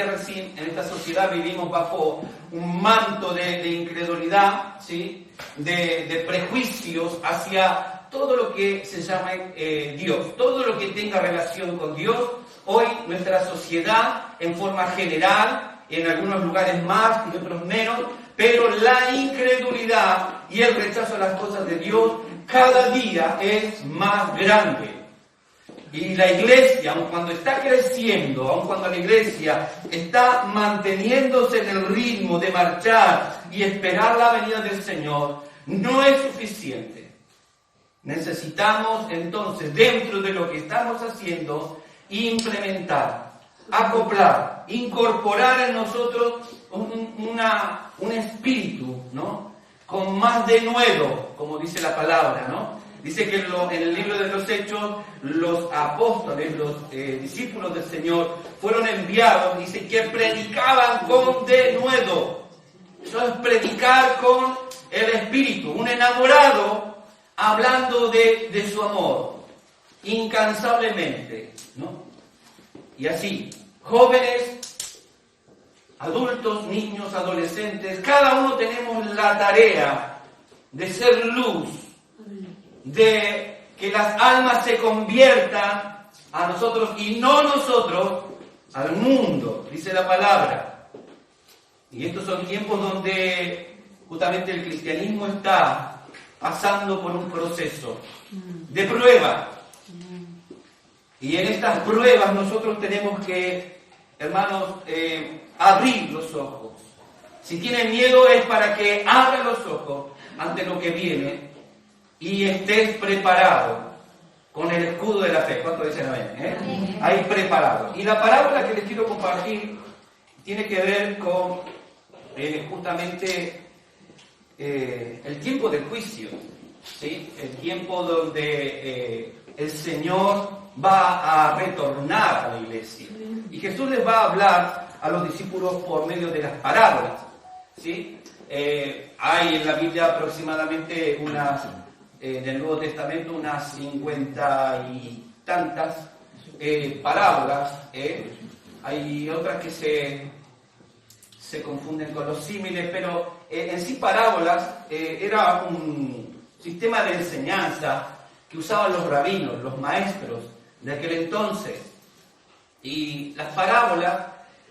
decía recién, en esta sociedad vivimos bajo un manto de incredulidad, ¿sí? De prejuicios hacia todo lo que se llama Dios, todo lo que tenga relación con Dios. Hoy nuestra sociedad, en forma general, en algunos lugares más y otros menos, pero la incredulidad y el rechazo a las cosas de Dios cada día es más grande. Y la iglesia, aun cuando está creciendo, aun cuando la iglesia está manteniéndose en el ritmo de marchar y esperar la venida del Señor, no es suficiente. Necesitamos entonces, dentro de lo que estamos haciendo, implementar, acoplar, incorporar en nosotros un espíritu, ¿no? Con más denuedo, como dice la palabra, ¿no? Dice que en el libro de los Hechos, los apóstoles, los discípulos del Señor, fueron enviados, dice que predicaban con denuedo. Eso es predicar con el espíritu, un enamorado hablando de su amor, incansablemente, ¿no? Y así, jóvenes, adultos, niños, adolescentes, cada uno tenemos la tarea de ser luz, de que las almas se conviertan a nosotros y no nosotros al mundo, dice la palabra. Y estos son tiempos donde justamente el cristianismo está pasando por un proceso de prueba. Y en estas pruebas nosotros tenemos que, hermanos, abrir los ojos. Si tienen miedo es para que abran los ojos ante lo que viene y estés preparado con el escudo de la fe. ¿Cuánto dicen amén? Ahí preparado. Y la parábola que les quiero compartir tiene que ver con justamente el tiempo del juicio, ¿sí? El tiempo donde el Señor va a retornar a la iglesia. Y Jesús les va a hablar a los discípulos por medio de las parábolas, ¿sí? Hay en la Biblia aproximadamente en el Nuevo Testamento unas 50 y tantas parábolas. Hay otras que se confunden con los símiles, pero en sí parábolas era un sistema de enseñanza que usaban los rabinos, los maestros de aquel entonces. Y las parábolas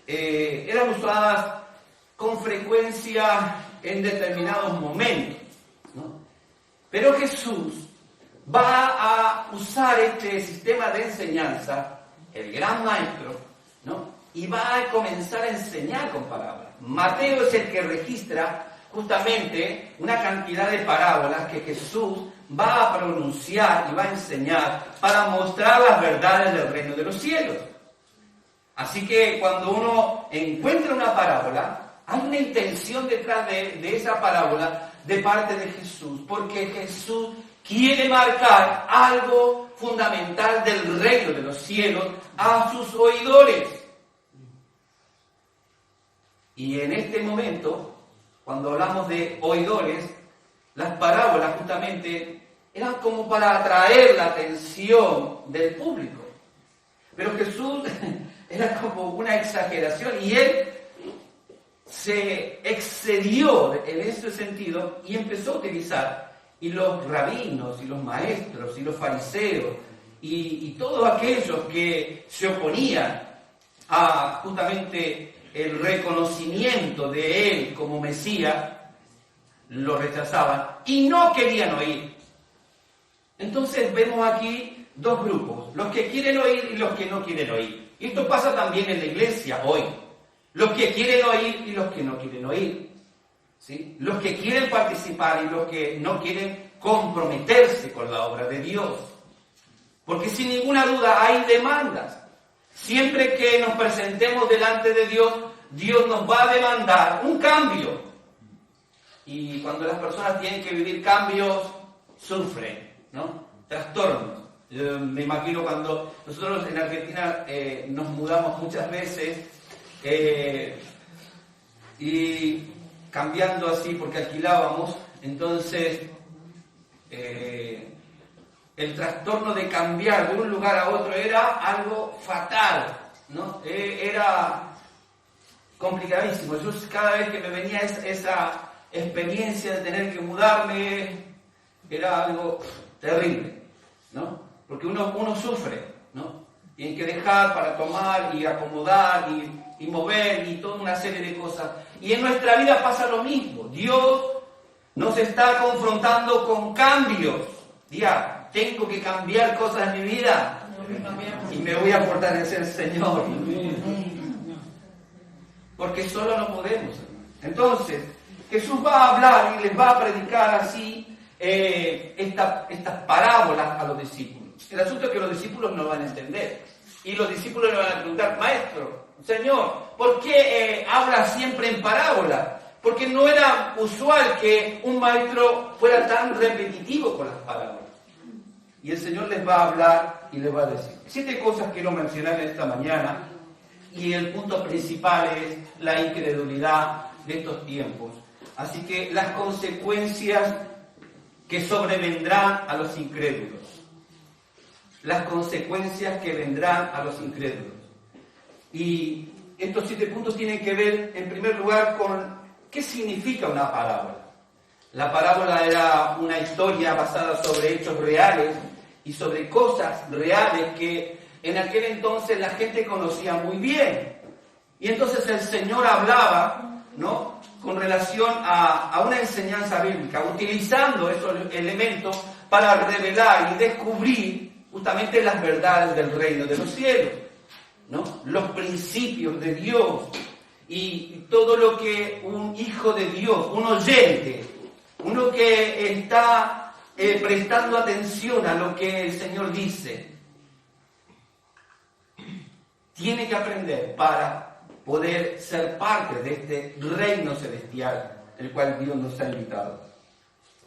eran usadas con frecuencia en determinados momentos, ¿no? Pero Jesús va a usar este sistema de enseñanza, el gran maestro, ¿no? Y va a comenzar a enseñar con parábolas. Mateo es el que registra justamente una cantidad de parábolas que Jesús va a pronunciar y va a enseñar para mostrar las verdades del reino de los cielos. Así que cuando uno encuentra una parábola, hay una intención detrás de esa parábola de parte de Jesús, porque Jesús quiere marcar algo fundamental del reino de los cielos a sus oidores. Y en este momento, cuando hablamos de oidores, las parábolas justamente eran como para atraer la atención del público. Pero Jesús era como una exageración y él se excedió en ese sentido y empezó a utilizar, y los rabinos y los maestros y los fariseos y todos aquellos que se oponían a justamente el reconocimiento de él como Mesías, lo rechazaban y no querían oír. Entonces vemos aquí dos grupos, los que quieren oír y los que no quieren oír. Y esto pasa también en la iglesia hoy. Los que quieren oír y los que no quieren oír, ¿sí? Los que quieren participar y los que no quieren comprometerse con la obra de Dios. Porque sin ninguna duda hay demandas. Siempre que nos presentemos delante de Dios, Dios nos va a demandar un cambio. Y cuando las personas tienen que vivir cambios, sufren, ¿no? Trastornos. Yo me imagino cuando nosotros en Argentina nos mudamos muchas veces, y cambiando así porque alquilábamos, entonces el trastorno de cambiar de un lugar a otro era algo fatal, ¿no? Era complicadísimo. Yo cada vez que me venía esa experiencia de tener que mudarme, era algo terrible, ¿no? Porque uno sufre, ¿no? Tiene que dejar para tomar y acomodar y mover y toda una serie de cosas. Y en nuestra vida pasa lo mismo. Dios nos está confrontando con cambios. Diga, tengo que cambiar cosas en mi vida y me voy a fortalecer, Señor. Porque solo no podemos. Entonces, Jesús va a hablar y les va a predicar así estas parábolas a los discípulos. El asunto es que los discípulos no van a entender. Y los discípulos le van a preguntar, Maestro, Señor, ¿por qué habla siempre en parábolas? Porque no era usual que un maestro fuera tan repetitivo con las parábolas. Y el Señor les va a hablar y les va a decir 7 cosas quiero mencionar en esta mañana. Y el punto principal es la incredulidad de estos tiempos. Así que las consecuencias que sobrevendrán a los incrédulos. Las consecuencias que vendrán a los incrédulos. Y estos 7 puntos tienen que ver, en primer lugar, con qué significa una parábola. La parábola era una historia basada sobre hechos reales y sobre cosas reales que en aquel entonces la gente conocía muy bien. Y entonces el Señor hablaba, ¿no?, con relación a una enseñanza bíblica, utilizando esos elementos para revelar y descubrir justamente las verdades del reino de los cielos, ¿no?, los principios de Dios y todo lo que un hijo de Dios, un oyente, uno que está prestando atención a lo que el Señor dice, tiene que aprender para poder ser parte de este reino celestial, el cual Dios nos ha invitado.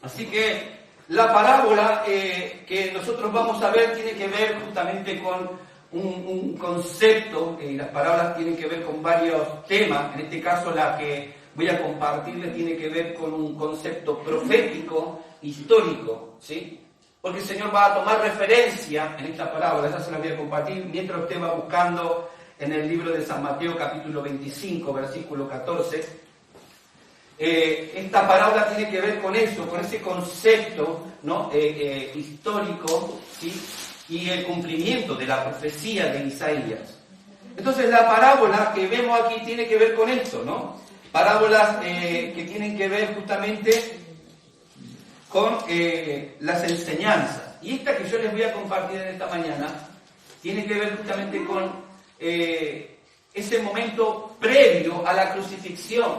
Así que la parábola que nosotros vamos a ver tiene que ver justamente con un concepto, y las parábolas tienen que ver con varios temas. En este caso la que voy a compartirles tiene que ver con un concepto profético, histórico, ¿sí? Porque el Señor va a tomar referencia en esta parábola, ya se la voy a compartir, mientras usted va buscando en el libro de San Mateo, capítulo 25, versículo 14. Esta parábola tiene que ver con eso, con ese concepto, ¿no?, histórico, ¿sí?, y el cumplimiento de la profecía de Isaías. Entonces la parábola que vemos aquí tiene que ver con esto, ¿no? Parábolas que tienen que ver justamente con las enseñanzas. Y esta que yo les voy a compartir en esta mañana tiene que ver justamente con ese momento previo a la crucifixión.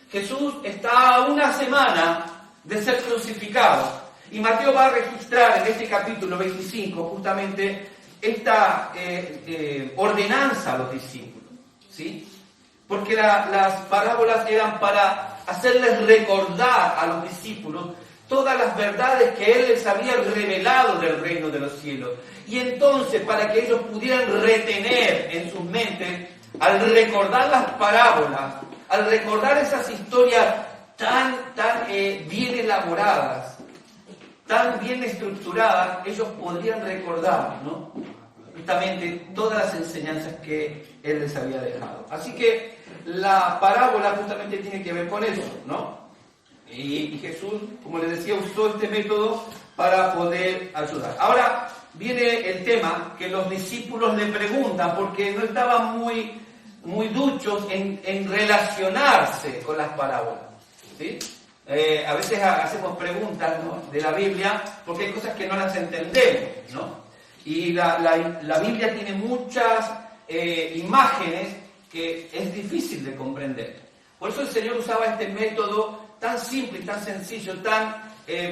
Jesús está a una semana de ser crucificado. Y Mateo va a registrar en este capítulo 25 justamente esta ordenanza a los discípulos, ¿sí? Porque las parábolas eran para hacerles recordar a los discípulos todas las verdades que Él les había revelado del reino de los cielos. Y entonces, para que ellos pudieran retener en sus mentes, al recordar las parábolas, al recordar esas historias tan bien elaboradas, tan bien estructuradas, ellos podrían recordar, ¿no?, justamente todas las enseñanzas que Él les había dejado. Así que la parábola justamente tiene que ver con eso, ¿no? Y Jesús, como les decía, usó este método para poder ayudar. Ahora viene el tema que los discípulos le preguntan, porque no estaban muy duchos en relacionarse con las parábolas, ¿sí? A veces hacemos preguntas, ¿no?, de la Biblia, porque hay cosas que no las entendemos, ¿no? Y la Biblia tiene muchas imágenes que es difícil de comprender. Por eso el Señor usaba este método tan simple y tan sencillo,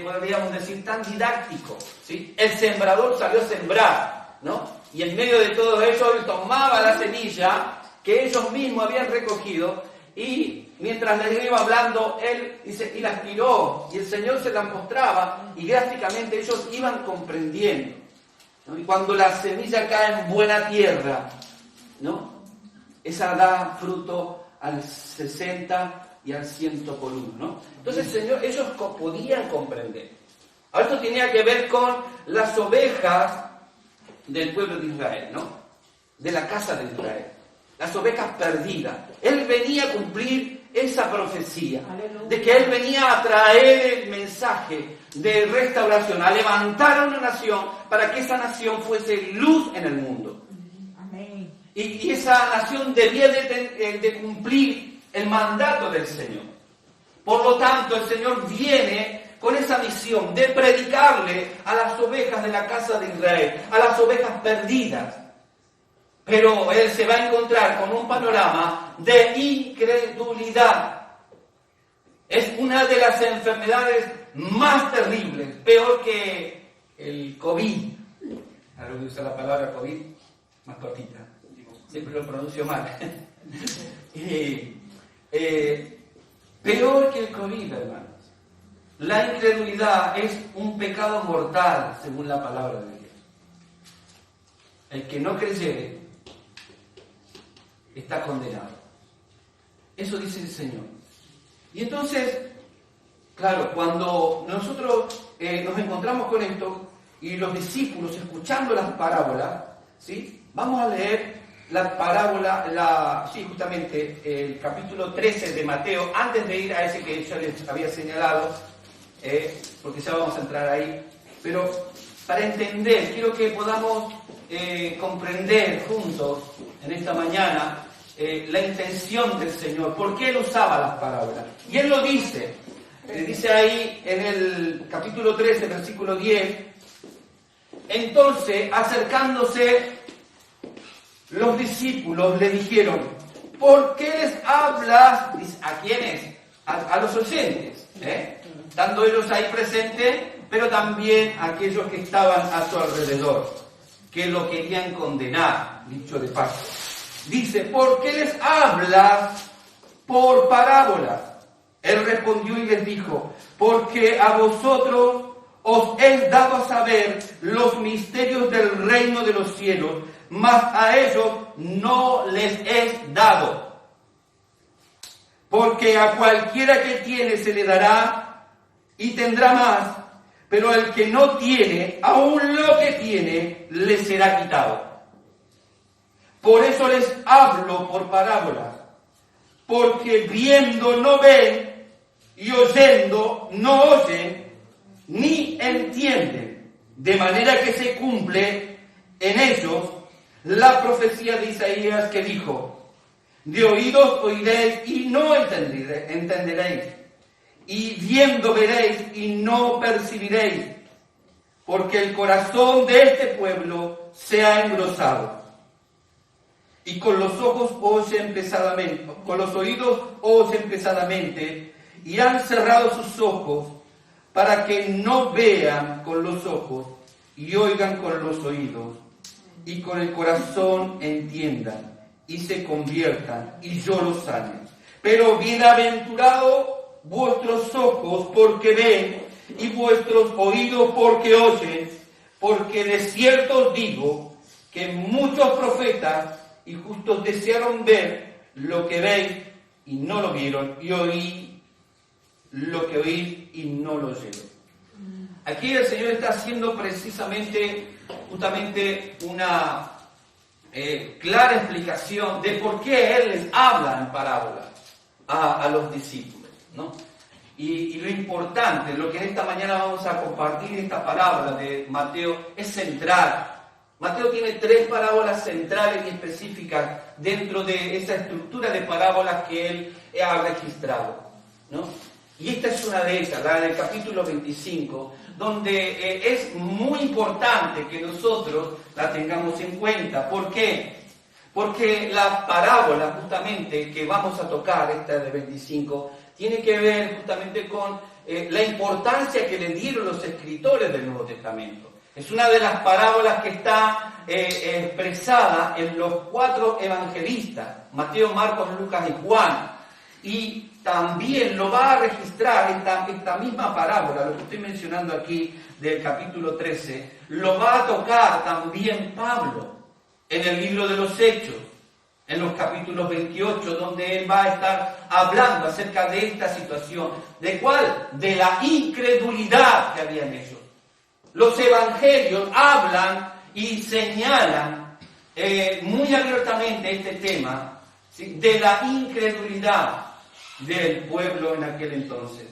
podríamos decir, tan didáctico, ¿sí? El sembrador salió a sembrar, ¿no? Y en medio de todo eso, Él tomaba la semilla que ellos mismos habían recogido y mientras les iba hablando, Él dice, y las tiró, y el Señor se las mostraba y gráficamente ellos iban comprendiendo, ¿no? Y cuando la semilla cae en buena tierra, ¿no?, esa da fruto al 60 y al 100 por 1, ¿no? Entonces, Señor, ellos podían comprender. Ahora esto tenía que ver con las ovejas del pueblo de Israel, ¿no?, de la casa de Israel. las ovejas perdidas. Él venía a cumplir esa profecía, de que Él venía a traer el mensaje de restauración, a levantar a una nación para que esa nación fuese luz en el mundo. Amén. Y esa nación debía de cumplir el mandato del Señor. Por lo tanto, el Señor viene con esa misión de predicarle a las ovejas de la casa de Israel, a las ovejas perdidas. Pero Él se va a encontrar con un panorama de incredulidad. Es una de las enfermedades más terribles, peor que el COVID. Ahora voy a usar la palabra COVID más cortita, siempre lo pronuncio mal. Peor que el COVID, hermanos. La incredulidad es un pecado mortal, según la palabra de Dios. El que no creyere está condenado. Eso dice el Señor. Y entonces, claro, cuando nosotros nos encontramos con esto y los discípulos escuchando las parábolas, ¿sí? Vamos a leer la parábola, justamente el capítulo 13 de Mateo, antes de ir a ese que yo les había señalado, porque ya vamos a entrar ahí. Pero para entender, quiero que podamos comprender juntos en esta mañana la intención del Señor, por qué Él usaba las parábolas. Y Él lo dice ahí en el capítulo 13, versículo 10, entonces acercándose los discípulos le dijeron, ¿por qué les hablas? ¿A quiénes? A los oyentes, estando ellos ahí presentes, pero también a aquellos que estaban a su alrededor, que lo querían condenar, dicho de paso. Dice, ¿por qué les hablas por parábolas? Él respondió y les dijo, porque a vosotros os es dado a saber los misterios del reino de los cielos, mas a ellos no les es dado. Porque a cualquiera que tiene se le dará y tendrá más, pero al que no tiene, aún lo que tiene, le será quitado. Por eso les hablo por parábolas, porque viendo no ven y oyendo no oyen, ni entienden, de manera que se cumple en ellos la profecía de Isaías que dijo, de oídos oiréis y no entenderéis, y viendo veréis y no percibiréis, porque el corazón de este pueblo se ha engrosado. Y con los ojos oyen pesadamente, con los oídos oyen pesadamente, y han cerrado sus ojos para que no vean con los ojos y oigan con los oídos, y con el corazón entiendan y se conviertan y yo los sane. Pero bienaventurados vuestros ojos porque ven y vuestros oídos porque oyen, porque de cierto os digo que muchos profetas y justos desearon ver lo que veis y no lo vieron, y oí lo que oís y no lo oyeron. Aquí el Señor está haciendo justamente una clara explicación de por qué Él les habla en parábolas a los discípulos, ¿no? Y lo importante, lo que en esta mañana vamos a compartir, esta parábola de Mateo, es central. Mateo tiene 3 parábolas centrales y específicas dentro de esa estructura de parábolas que él ha registrado, ¿no? Y esta es una de ellas, la del capítulo 25, donde es muy importante que nosotros la tengamos en cuenta. ¿Por qué? Porque la parábola justamente que vamos a tocar, esta de 25, tiene que ver justamente con la importancia que le dieron los escritores del Nuevo Testamento. Es una de las parábolas que está expresada en los 4 evangelistas, Mateo, Marcos, Lucas y Juan. Y también lo va a registrar esta misma parábola, lo que estoy mencionando aquí del capítulo 13, lo va a tocar también Pablo en el libro de los Hechos, en los capítulos 28, donde él va a estar hablando acerca de esta situación. ¿De cuál? De la incredulidad que habían ellos. Los evangelios hablan y señalan muy abiertamente este tema, ¿sí?, de la incredulidad del pueblo en aquel entonces.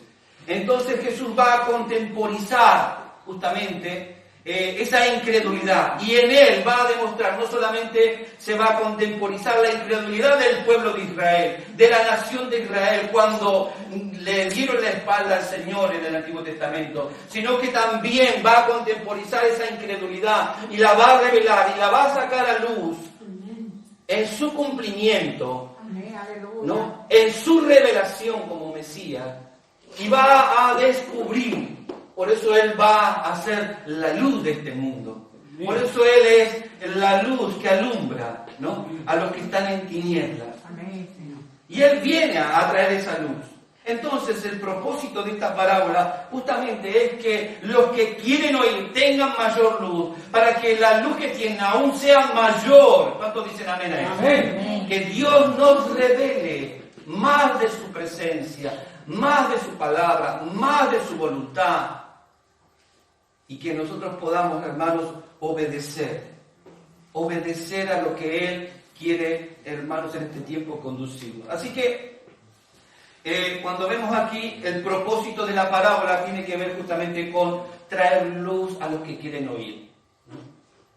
Entonces Jesús va a contemporizar justamente esa incredulidad, y en él va a demostrar, no solamente se va a contemporizar la incredulidad del pueblo de Israel, de la nación de Israel, cuando le dieron la espalda al Señor en el Antiguo Testamento, sino que también va a contemporizar esa incredulidad y la va a revelar y la va a sacar a luz en su cumplimiento, ¿no?, en su revelación como Mesías, y va a descubrir. Por eso Él va a ser la luz de este mundo. Por eso Él es la luz que alumbra, ¿no?, a los que están en tinieblas. Y Él viene a traer esa luz. Entonces el propósito de esta parábola justamente es que los que quieren oír tengan mayor luz, para que la luz que tienen aún sea mayor. ¿Cuántos dicen amén a eso? Amén. Que Dios nos revele más de su presencia, más de su palabra, más de su voluntad, y que nosotros podamos, hermanos, obedecer a lo que Él quiere, hermanos, en este tiempo conducirnos. Así que cuando vemos aquí, el propósito de la parábola tiene que ver justamente con traer luz a los que quieren oír, ¿no?,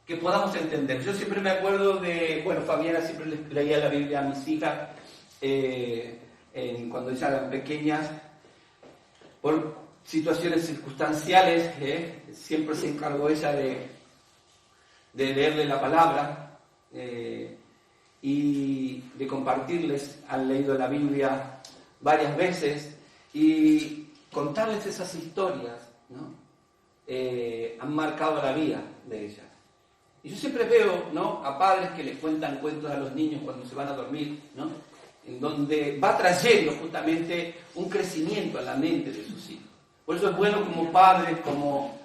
que podamos entender. Yo siempre me acuerdo de, Fabiana siempre les leía la Biblia a mis hijas cuando ellas eran pequeñas, por situaciones circunstanciales, siempre se encargó ella de leerle la palabra y de compartirles. Han leído la Biblia varias veces y contarles esas historias, ¿no?, han marcado la vida de ellas. Y yo siempre veo, ¿no?, a padres que les cuentan cuentos a los niños cuando se van a dormir, ¿no?, en donde va trayendo justamente un crecimiento a la mente de sus hijos. Por eso es bueno como padres, como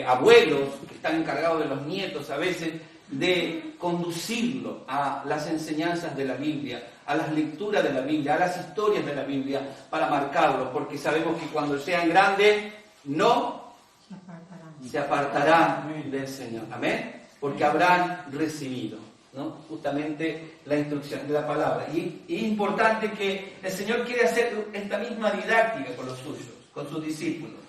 abuelos que están encargados de los nietos a veces, de conducirlo a las enseñanzas de la Biblia, a las lecturas de la Biblia, a las historias de la Biblia, para marcarlos, porque sabemos que cuando sean grandes no se apartarán del Señor. Amén. Porque habrán recibido, ¿no?, justamente la instrucción de la palabra. Y es importante que el Señor quiere hacer esta misma didáctica con los suyos, con sus discípulos,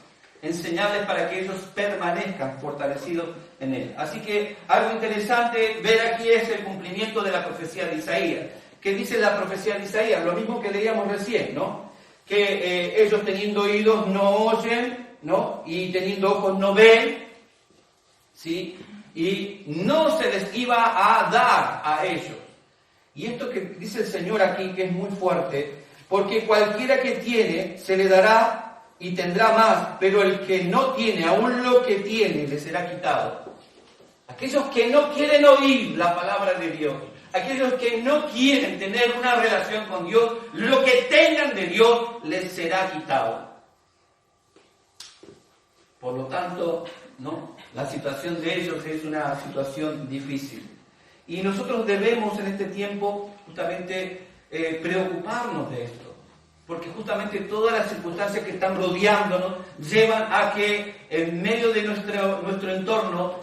enseñarles para que ellos permanezcan fortalecidos en Él. Así que algo interesante ver aquí es el cumplimiento de la profecía de Isaías. ¿Qué dice la profecía de Isaías? Lo mismo que leíamos recién, ¿no? Que ellos teniendo oídos no oyen, ¿no?, y teniendo ojos no ven, ¿sí?, y no se les iba a dar a ellos. Y esto que dice el Señor aquí, que es muy fuerte, porque cualquiera que tiene se le dará y tendrá más, pero el que no tiene, aún lo que tiene, le será quitado. Aquellos que no quieren oír la palabra de Dios, aquellos que no quieren tener una relación con Dios, lo que tengan de Dios les será quitado. Por lo tanto, ¿no?, la situación de ellos es una situación difícil. Y nosotros debemos en este tiempo justamente preocuparnos de esto, porque justamente todas las circunstancias que están rodeándonos llevan a que en medio de nuestro entorno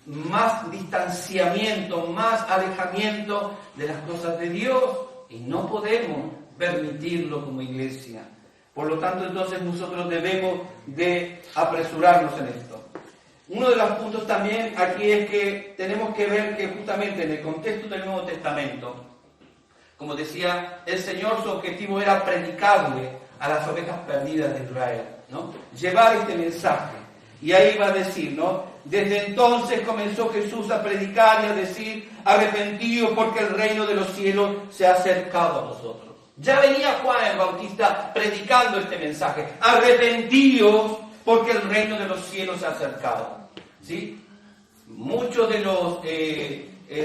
más distanciamiento, más alejamiento de las cosas de Dios, y no podemos permitirlo como iglesia. Por lo tanto, entonces nosotros debemos de apresurarnos en esto. Uno de los puntos también aquí es que tenemos que ver que justamente en el contexto del Nuevo Testamento, como decía el Señor, su objetivo era predicarle a las ovejas perdidas de Israel, ¿no?, llevar este mensaje. Y ahí va a decir, ¿no?, desde entonces comenzó Jesús a predicar y a decir: arrepentidos porque el reino de los cielos se ha acercado a vosotros. Ya venía Juan el Bautista predicando este mensaje: arrepentidos porque el reino de los cielos se ha acercado. ¿Sí? Muchos de los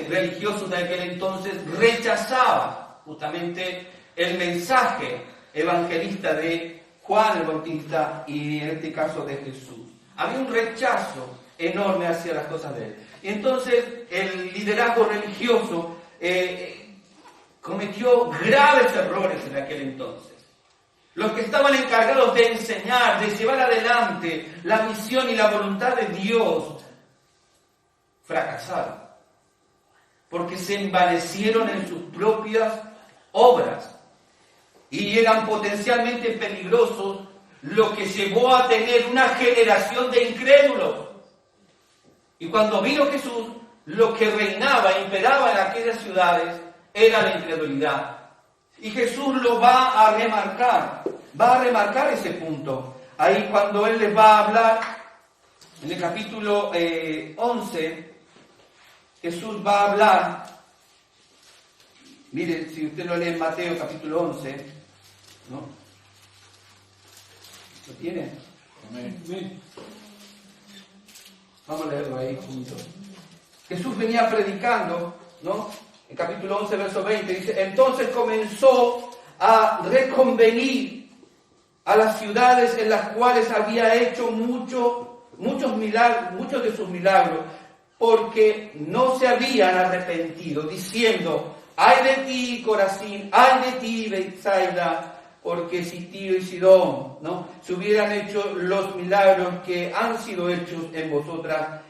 religiosos de aquel entonces rechazaban justamente el mensaje evangelista de Juan el Bautista y en este caso de Jesús. Había un rechazo enorme hacia las cosas de él. Y entonces el liderazgo religioso cometió graves errores en aquel entonces. Los que estaban encargados de enseñar, de llevar adelante la misión y la voluntad de Dios, fracasaron. porque se envanecieron en sus propias obras y eran potencialmente peligrosos, lo que llevó a tener una generación de incrédulos. Y cuando vino Jesús, lo que reinaba, imperaba en aquellas ciudades era la incredulidad. Y Jesús lo va a remarcar ese punto. Ahí cuando Él les va a hablar, en el capítulo 11, Jesús va a hablar, mire, si usted lo lee en Mateo capítulo 11, ¿no? ¿Lo tiene? Amén. Vamos a leerlo ahí juntos. Jesús venía predicando, ¿no? En capítulo 11, verso 20, dice, entonces comenzó a reconvenir a las ciudades en las cuales había hecho muchos milagros, muchos de sus milagros, porque no se habían arrepentido, diciendo, ay de ti, Corazín, ay de ti, Betsaida, porque si Tiro y Sidón, ¿no?, se hubieran hecho los milagros que han sido hechos en vosotras,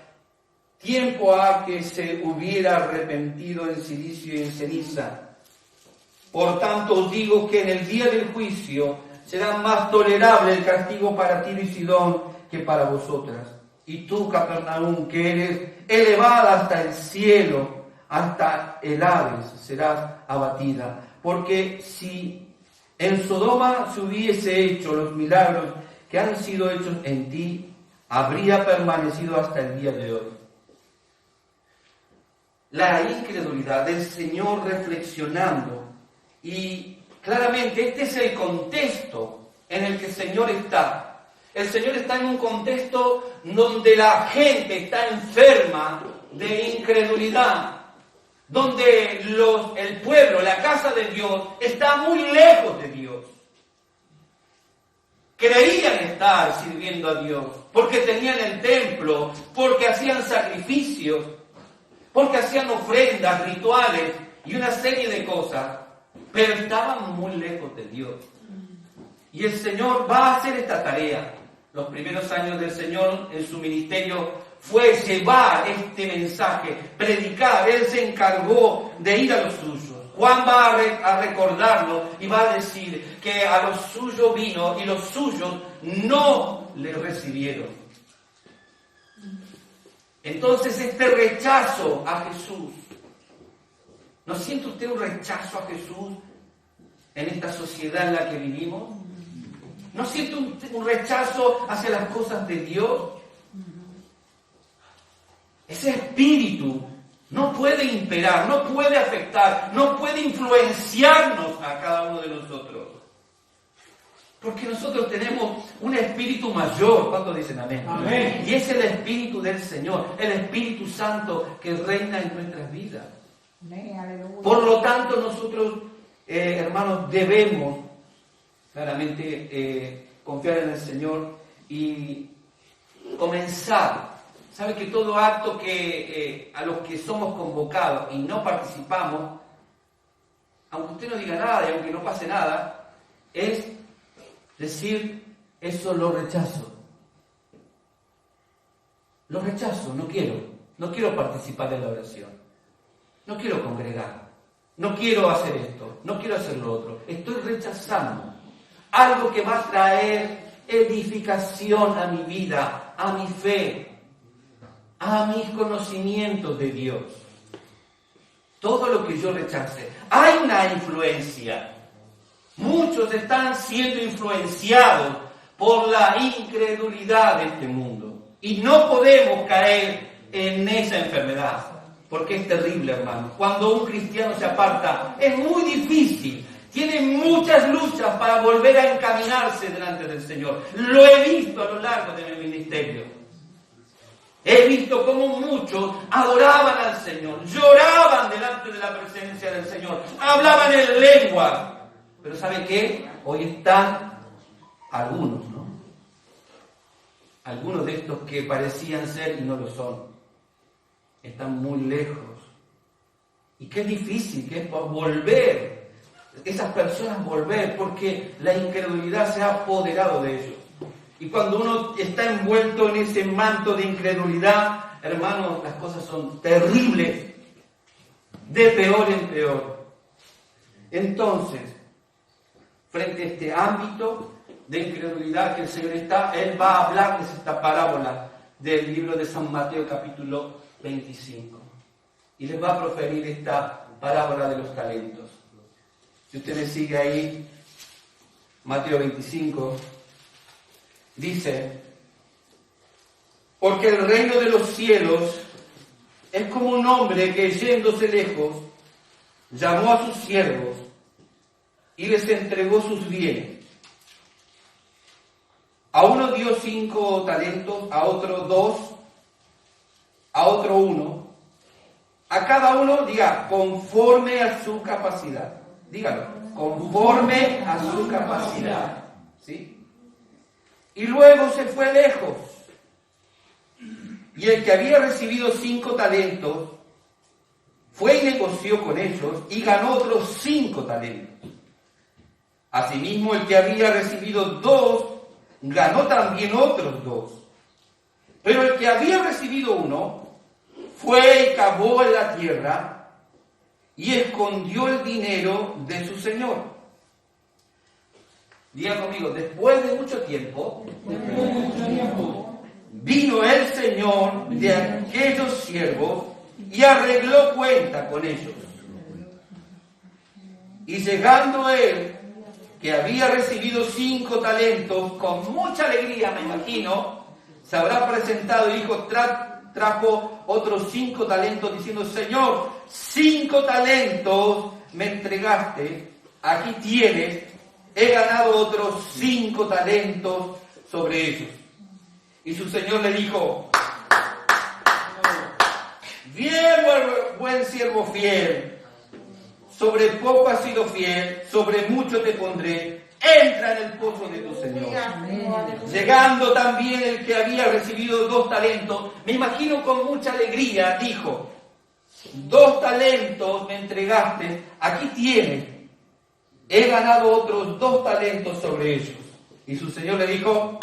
tiempo ha que se hubiera arrepentido en silicio y en ceniza. Por tanto os digo que en el día del juicio será más tolerable el castigo para Tiro y Sidón que para vosotras. Y tú, Capernaum, que eres elevada hasta el cielo, hasta el Hades, serás abatida. Porque si en Sodoma se hubiese hecho los milagros que han sido hechos en ti, habría permanecido hasta el día de hoy. La incredulidad del Señor reflexionando, y claramente este es el contexto en el que el Señor está. El Señor está en un contexto donde la gente está enferma de incredulidad, donde el pueblo, la casa de Dios, está muy lejos de Dios. Creían estar sirviendo a Dios, porque tenían el templo, porque hacían sacrificios, porque hacían ofrendas, rituales y una serie de cosas, pero estaban muy lejos de Dios. Y el Señor va a hacer esta tarea. Los primeros años del Señor en su ministerio fue llevar este mensaje, predicar. Él se encargó de ir a los suyos. Juan va a recordarlo y va a decir que a los suyos vino y los suyos no le recibieron. Entonces este rechazo a Jesús, ¿no siente usted un rechazo a Jesús en esta sociedad en la que vivimos? ¿No siente un rechazo hacia las cosas de Dios? Ese espíritu no puede imperar, no puede afectar, no puede influenciarnos a cada uno de nosotros. Porque nosotros tenemos un espíritu mayor. ¿Cuántos dicen amén? Amén. Y es el espíritu del Señor, el Espíritu Santo que reina en nuestras vidas. Amén. Por lo tanto, nosotros, hermanos, debemos claramente confiar en el Señor y comenzar. ¿Sabe que todo acto que a los que somos convocados y no participamos, aunque usted no diga nada y aunque no pase nada, es decir, eso lo rechazo. Lo rechazo, no quiero participar de la oración, no quiero congregar, no quiero hacer esto, no quiero hacer lo otro. Estoy rechazando algo que va a traer edificación a mi vida, a mi fe, a mis conocimientos de Dios. Todo lo que yo rechace. Hay una influencia. Muchos están siendo influenciados por la incredulidad de este mundo. Y no podemos caer en esa enfermedad, porque es terrible, hermano. Cuando un cristiano se aparta, es muy difícil. Tiene muchas luchas para volver a encaminarse delante del Señor. Lo he visto a lo largo de mi ministerio. He visto cómo muchos adoraban al Señor, lloraban delante de la presencia del Señor, hablaban en lengua. Pero ¿sabe qué? Hoy están algunos, ¿no? Algunos de estos que parecían ser y no lo son. Están muy lejos. Y qué difícil que es volver, esas personas volver, porque la incredulidad se ha apoderado de ellos. Y cuando uno está envuelto en ese manto de incredulidad, hermanos, las cosas son terribles. de peor en peor. Entonces, frente a este ámbito de incredulidad que el Señor está, Él va a hablarles esta parábola del libro de San Mateo capítulo 25. Y les va a proferir esta parábola de los talentos. Si usted me sigue ahí, Mateo 25, dice: porque el reino de los cielos es como un hombre que, yéndose lejos, llamó a sus siervos y les entregó sus bienes. A uno dio 5 talentos, a otro 2, a otro 1. A cada uno, diga, conforme a su capacidad. Dígalo, conforme a su capacidad. ¿Sí? Y luego se fue lejos. Y el que había recibido 5 talentos fue y negoció con ellos y ganó otros 5 talentos. Asimismo, el que había recibido 2 ganó también otros 2. Pero el que había recibido 1 fue y cavó en la tierra y escondió el dinero de su señor. Diga conmigo, después de mucho tiempo, vino el señor de aquellos siervos y arregló cuenta con ellos. Y llegando él, que había recibido 5 talentos, con mucha alegría, me imagino, se habrá presentado y dijo, trajo otros 5 talentos, diciendo: Señor, 5 talentos me entregaste, aquí tienes, he ganado otros 5 talentos sobre ellos. Y su señor le dijo: bien, buen siervo fiel, sobre poco has sido fiel, sobre mucho te pondré, entra en el pozo de tu señor. Llegando también el que había recibido 2 talentos, me imagino con mucha alegría, dijo: 2 talentos me entregaste, aquí tienes, he ganado otros 2 talentos sobre ellos. Y su señor le dijo: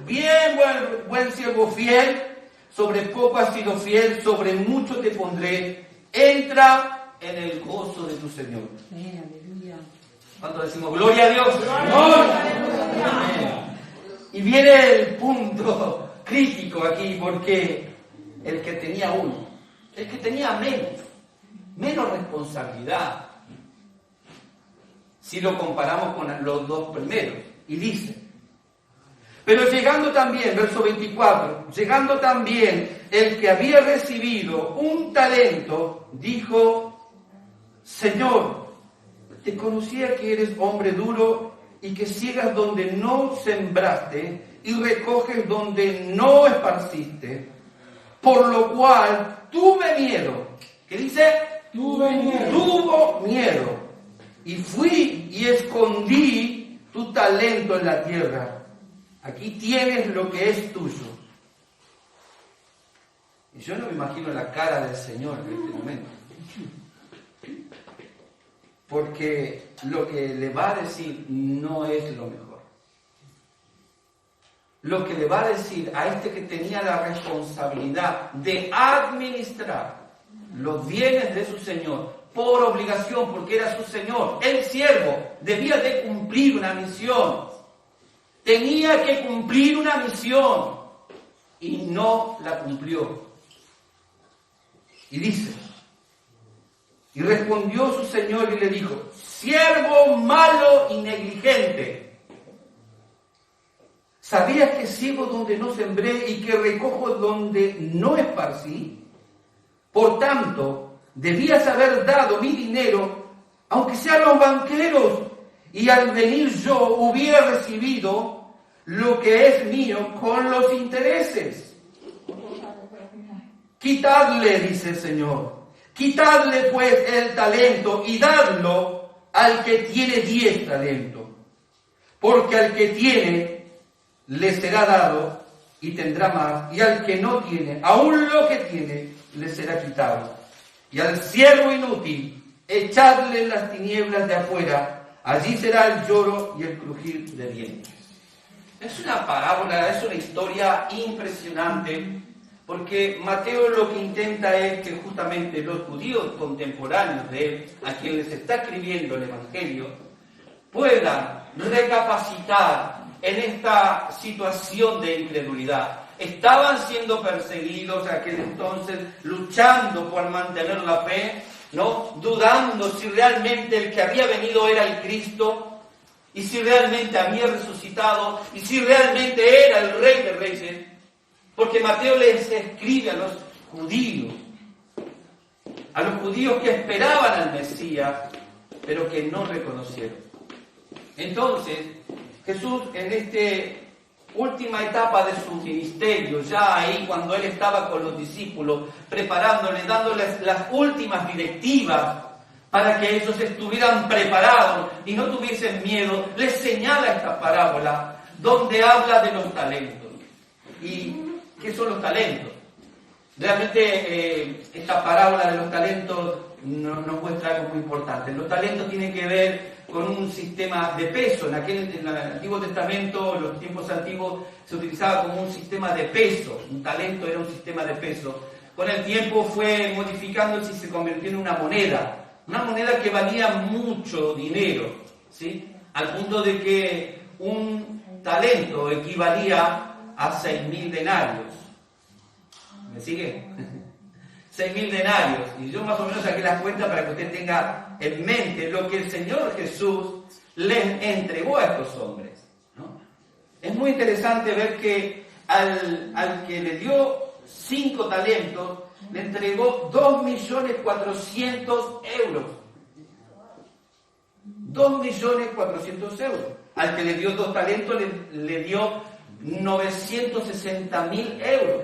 bien, buen siervo fiel, sobre poco has sido fiel, sobre mucho te pondré, entra en el gozo de tu Señor. ¿Cuánto decimos gloria a Dios? ¡Gloria! Y viene el punto crítico aquí, porque el que tenía 1, el que tenía menos responsabilidad, si lo comparamos con los 2 primeros, y dice: pero llegando también, verso 24, llegando también el que había recibido 1 talento, dijo: Señor, te conocía que eres hombre duro y que ciegas donde no sembraste y recoges donde no esparciste, por lo cual tuve miedo. ¿Qué dice? Tuvo miedo. Y fui y escondí tu talento en la tierra. Aquí tienes lo que es tuyo. Y yo no me imagino la cara del Señor en este momento. Porque lo que le va a decir no es lo mejor. Lo que le va a decir a este que tenía la responsabilidad de administrar los bienes de su Señor por obligación, porque era su Señor, el siervo debía de cumplir una misión. Tenía que cumplir una misión y no la cumplió. Y dice: y respondió su señor y le dijo: siervo malo y negligente, ¿sabías que ciego donde no sembré y que recojo donde no esparcí? Por tanto, debías haber dado mi dinero, aunque sean los banqueros, y al venir yo hubiera recibido lo que es mío con los intereses. Quitadle, dice el Señor, quitadle pues el talento y dadlo al que tiene 10 talentos, porque al que tiene le será dado y tendrá más, y al que no tiene, aún lo que tiene le será quitado. Y al siervo inútil echadle en las tinieblas de afuera, allí será el lloro y el crujir de dientes. Es una parábola, es una historia impresionante, porque Mateo lo que intenta es que justamente los judíos contemporáneos de él, a quienes les está escribiendo el Evangelio, puedan recapacitar en esta situación de incredulidad. Estaban siendo perseguidos aquel entonces, luchando por mantener la fe, ¿no? Dudando si realmente el que había venido era el Cristo, y si realmente había resucitado, y si realmente era el Rey de Reyes, porque Mateo les escribe a los judíos que esperaban al Mesías, pero que no reconocieron. Entonces, Jesús en esta última etapa de su ministerio, ya ahí cuando Él estaba con los discípulos, preparándoles, dándoles las últimas directivas para que ellos estuvieran preparados y no tuviesen miedo, les señala esta parábola donde habla de los talentos. ¿Y qué son los talentos? Realmente esta parábola de los talentos nos muestra algo muy importante. Los talentos tienen que ver con un sistema de peso. En el Antiguo Testamento, en los tiempos antiguos, se utilizaba como un sistema de peso. Un talento era un sistema de peso. Con el tiempo fue modificándose y se convirtió en una moneda que valía mucho dinero, ¿sí? Al punto de que un talento equivalía a 6.000 denarios. ¿Me sigue? 6.000 denarios. Y yo más o menos saqué las cuentas para que usted tenga en mente lo que el Señor Jesús les entregó a estos hombres, ¿no? Es muy interesante ver que al que le dio 5 talentos, le entregó 2.400.000 euros. 2.400.000 euros. Al que le dio 2 talentos, le dio 960.000 euros.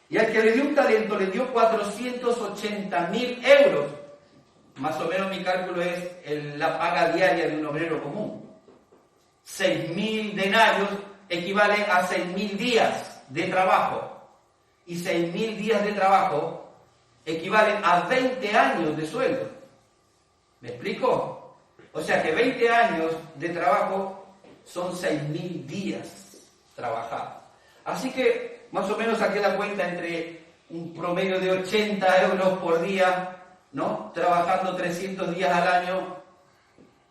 Y al que le dio un talento le dio 480.000 euros. Más o menos mi cálculo es la paga diaria de un obrero común. 6.000 denarios equivale a 6.000 días de trabajo. Y 6.000 días de trabajo equivalen a 20 años de sueldo. ¿Me explico? O sea que 20 años de trabajo son 6.000 días trabajados. Así que más o menos saqué la cuenta entre un promedio de 80 euros por día, ¿no? Trabajando 300 días al año,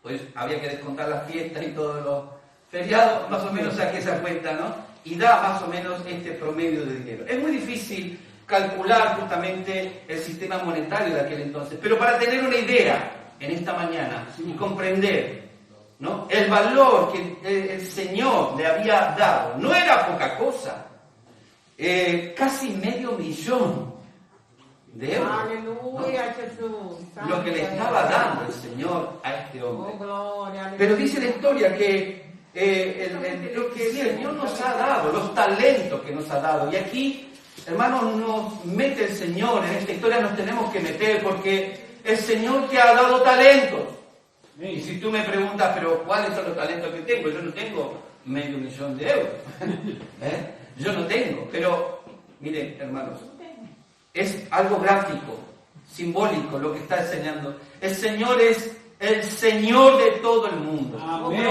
pues había que descontar las fiestas y todos los feriados, más o menos saqué esa cuenta, ¿no? Y da más o menos este promedio de dinero. Es muy difícil calcular justamente el sistema monetario de aquel entonces, pero para tener una idea en esta mañana y comprender, ¿no?, el valor que el Señor le había dado, no era poca cosa. Casi 500.000 de euros. Aleluya, Jesús. Lo que le estaba dando el Señor a este hombre. Oh, gloria, pero dice la historia que lo que el Señor nos ha dado, los talentos que nos ha dado. Y aquí, hermanos, nos mete el Señor en esta historia, nos tenemos que meter porque el Señor te ha dado talentos. Y si tú me preguntas, pero ¿cuáles son los talentos que tengo? Yo no tengo 500.000 de euros. Yo no tengo, pero miren, hermanos, es algo gráfico, simbólico lo que está enseñando. El Señor es el Señor de todo el mundo. Amén.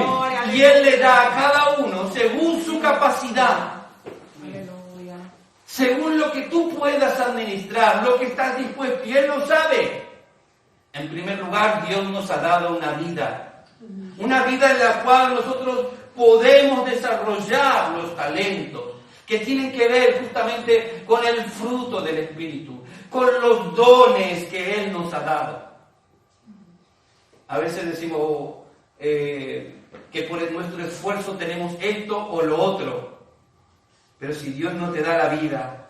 Y Él le da a cada uno según su capacidad. Aleluya. Según lo que tú puedas administrar, lo que estás dispuesto. Y Él lo sabe. En primer lugar, Dios nos ha dado una vida. Una vida en la cual nosotros podemos desarrollar los talentos que tienen que ver justamente con el fruto del Espíritu, con los dones que Él nos ha dado. A veces decimos que por nuestro esfuerzo tenemos esto o lo otro. Pero si Dios no te da la vida,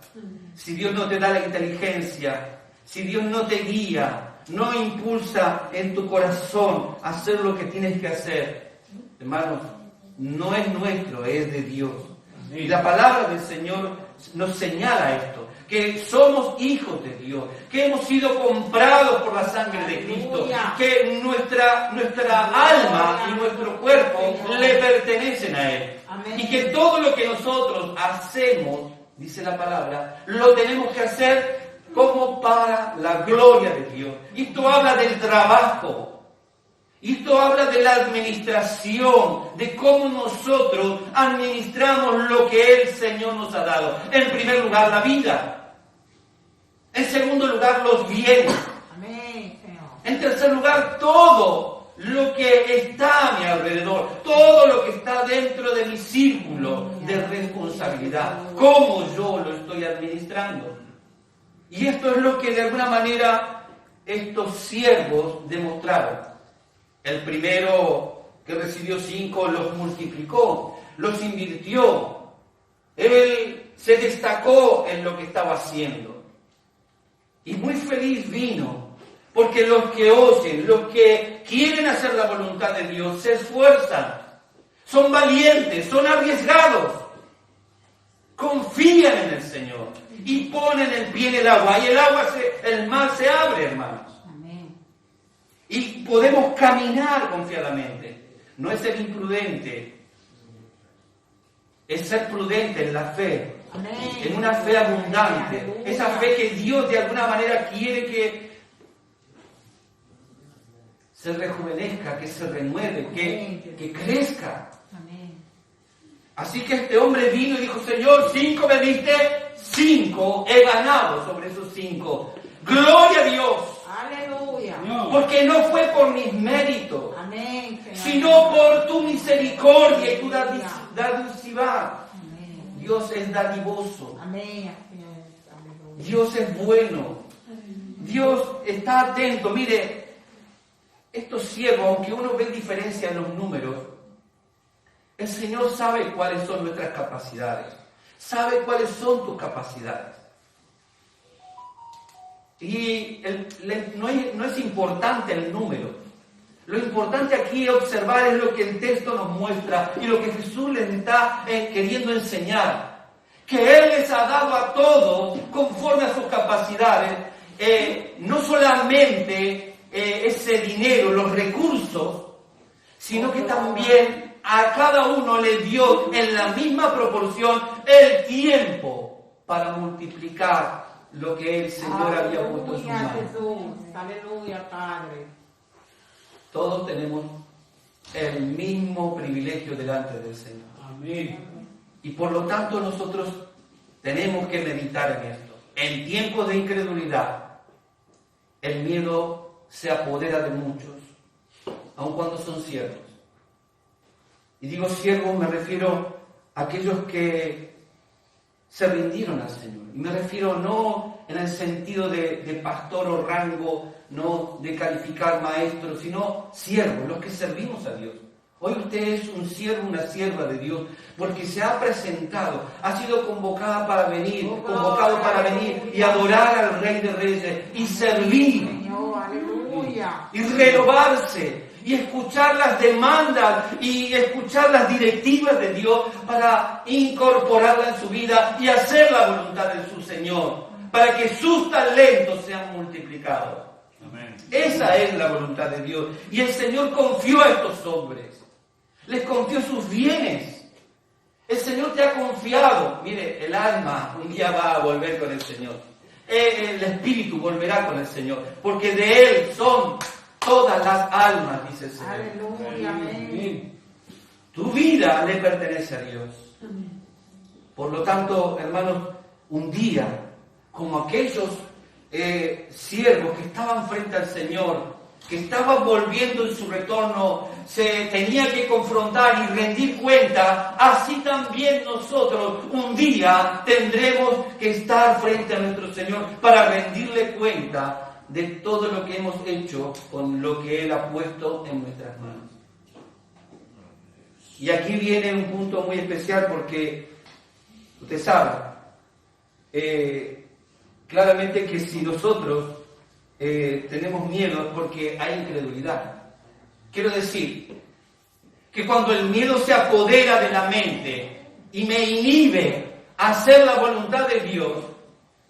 si Dios no te da la inteligencia, si Dios no te guía, no impulsa en tu corazón a hacer lo que tienes que hacer, hermanos, no es nuestro, es de Dios. Y la palabra del Señor nos señala esto, que somos hijos de Dios, que hemos sido comprados por la sangre de Cristo, que nuestra alma y nuestro cuerpo le pertenecen a Él. Y que todo lo que nosotros hacemos, dice la palabra, lo tenemos que hacer como para la gloria de Dios. Y esto habla del trabajo. Y esto habla de la administración, de cómo nosotros administramos lo que el Señor nos ha dado. En primer lugar, la vida. En segundo lugar, los bienes. Amén, Señor. En tercer lugar, todo lo que está a mi alrededor, todo lo que está dentro de mi círculo de responsabilidad. Cómo yo lo estoy administrando. Y esto es lo que de alguna manera estos siervos demostraron. El primero que recibió 5 los multiplicó, los invirtió. Él se destacó en lo que estaba haciendo. Y muy feliz vino, porque los que oyen, los que quieren hacer la voluntad de Dios, se esfuerzan, son valientes, son arriesgados, confían en el Señor y ponen el pie en el agua. Y el mar se abre, hermanos. Y podemos caminar confiadamente. No es ser imprudente, es ser prudente en la fe. Amén. En una fe abundante. Aleluya. Esa fe que Dios de alguna manera quiere que se rejuvenezca, que se renueve, que crezca. Amén. Así que este hombre vino y dijo: Señor, 5 me diste, 5 he ganado sobre esos 5. Gloria a Dios. Aleluya. Porque no fue por mis méritos, Amén, Señor. sino por tu misericordia y tu dadivosidad. Amén. Dios es dadivoso. Amén, Señor. Aleluya. Dios es bueno. Dios está atento. Mire, estos siervos, aunque uno ve diferencia en los números, el Señor sabe cuáles son nuestras capacidades. Sabe cuáles son tus capacidades. Y no es importante el número. Lo importante aquí observar es lo que el texto nos muestra y lo que Jesús les está queriendo enseñar. Que Él les ha dado a todos conforme a sus capacidades, no solamente ese dinero, los recursos, sino que también a cada uno le dio en la misma proporción el tiempo para multiplicar lo que el Señor había puesto en sus Aleluya, manos. Jesús. Aleluya, Padre. Todos tenemos el mismo privilegio delante del Señor. Amén. Y por lo tanto nosotros tenemos que meditar en esto. En tiempos de incredulidad, el miedo se apodera de muchos, aun cuando son siervos. Y digo siervos, me refiero a aquellos que se rindieron al Señor. Y me refiero no en el sentido de pastor o rango, no de calificar maestro, sino siervos, los que servimos a Dios. Hoy usted es un siervo, una sierva de Dios, porque se ha presentado, ha sido convocado para venir y adorar al Rey de Reyes y servir Señor, aleluya. y renovarse y escuchar las demandas y escuchar las directivas de Dios para incorporarla en su vida y hacer la voluntad de su Señor, para que sus talentos sean multiplicados. Amén. Esa es la voluntad de Dios. Y el Señor confió a estos hombres. Les confió sus bienes. El Señor te ha confiado. Mire, el alma un día va a volver con el Señor. El espíritu volverá con el Señor. Porque de Él son todas las almas, dice el Señor. Aleluya, amén. Tu vida le pertenece a Dios. Por lo tanto, hermanos, un día, como aquellos siervos que estaban frente al Señor, que estaban volviendo en su retorno, se tenía que confrontar y rendir cuenta, así también nosotros un día tendremos que estar frente a nuestro Señor para rendirle cuenta de todo lo que hemos hecho con lo que Él ha puesto en nuestras manos. Y aquí viene un punto muy especial porque usted sabe, claramente que si nosotros tenemos miedo es porque hay incredulidad. Quiero decir que cuando el miedo se apodera de la mente y me inhibe a hacer la voluntad de Dios,